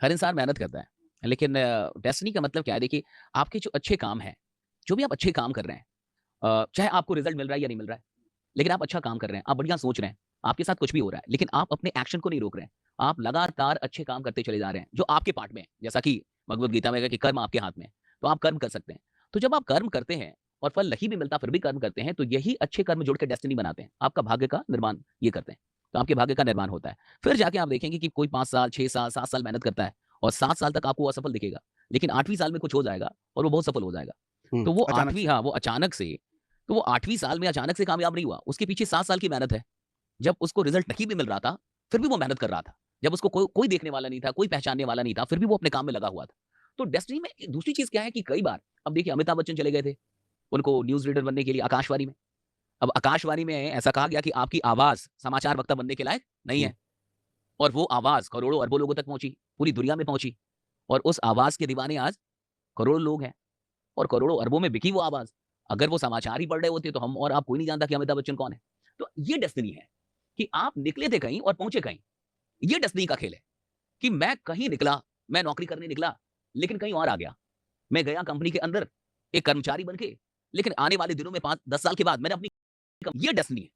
हर इंसान मेहनत करता है, लेकिन डेस्टिनी का मतलब क्या है? देखिए, आपके जो अच्छे काम हैं, जो भी आप अच्छे काम कर रहे हैं, चाहे आपको रिज़ल्ट मिल रहा है या नहीं मिल रहा है, लेकिन आप अच्छा काम कर रहे हैं, आप बढ़िया सोच रहे हैं, आपके साथ कुछ भी हो रहा है, लेकिन आप अपने एक्शन को नहीं रोक रहे हैं। आप लगातार अच्छे काम करते चले जा रहे हैं, जो आपके पार्ट में है। जैसा कि भगवद गीता में है कि कर्म आपके हाथ में है, तो आप कर्म कर सकते हैं। तो जब आप कर्म करते हैं और फल नहीं भी मिलता, फिर भी कर्म करते हैं, तो यही अच्छे कर्म जोड़ के डेस्टिनी बनाते हैं। आपका भाग्य का निर्माण ये करते हैं। तो आपके भाग्य का निर्माण होता है। फिर जाके आप देखेंगे कि कोई 5 साल, 6 साल, 7 साल मेहनत करता है और 7 साल तक आपको वो असफल दिखेगा। लेकिन 8वीं साल में कुछ हो जाएगा और वो बहुत सफल हो जाएगा। तो वो अचानक 8वीं से। हाँ, वो अचानक से तो वो 8वीं साल में अचानक से कामयाब नहीं हुआ। उसके पीछे 7 साल की मेहनत है। जब उसको रिज़ल्ट नहीं भी मिल रहा था, फिर भी वो मेहनत कर रहा था। जब उसको कोई कोई देखने वाला नहीं था, कोई पहचानने वाला नहीं था, फिर भी वो अपने काम में लगा हुआ था। तो डेस्टिनी में एक दूसरी चीज़ क्या है कि कई बार अब देखिए अमिताभ बच्चन चले गए थे, उनको न्यूज़ रीडर बनने के लिए आकाशवाणी में। अब आकाशवाणी में ऐसा कहा गया कि आपकी आवाज़ समाचार वक्ता बनने के लायक नहीं हुँ, है और वो आवाज़ करोड़ों अरबों लोगों तक पहुँची, पूरी दुनिया में पहुँची और उस आवाज़ के दीवाने आज करोड़ों लोग हैं और करोड़ों अरबों में बिकी वो आवाज़। अगर वो समाचार ही पढ़ रहे होते तो हम और आप कोई नहीं जानता कि अमिताभ बच्चन कौन है। तो ये डेस्टिनी है कि आप निकले थे कहीं और पहुँचे कहीं। ये डेस्टिनी का खेल है कि मैं कहीं निकला, मैं नौकरी करने निकला, लेकिन कहीं और आ गया। मैं गया कंपनी के अंदर एक कर्मचारी बन के, लेकिन आने वाले दिनों में 5-10 साल के बाद मैंने अपनी ये डेस्टिनी है।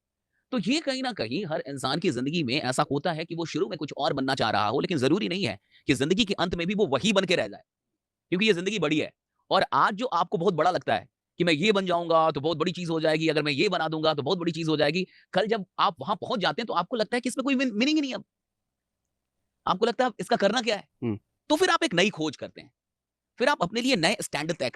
तो ये कहीं न कहीं हर इंसान की ज़िंदगी में ऐसा होता है कि वो शुरू में कुछ और बनना चाह रहा हो, लेकिन ज़रूरी नहीं है कि ज़िंदगी के अंत में भी वो वही बन के रह जाए, क्योंकि ये ज़िंदगी बड़ी है। और आज जो आपको बहुत बड़ा लगता है कि मैं ये बन जाऊँगा तो बहुत बड़ी चीज़ हो जाएगी, अगर मैं ये बना दूँगा तो बहुत बड़ी चीज़ हो जाएगी। कल जब आप वहाँ पहुँच जाते हैं तो आपको लगता है कि इसमें कोई मीनिंग ही नहीं है अब। आपको लगता है अब इसका करना क्या है? हुँ। तो फिर आप एक नई खोज करते हैं। फिर आप अपने लिए नए स्टैंडर्ड तय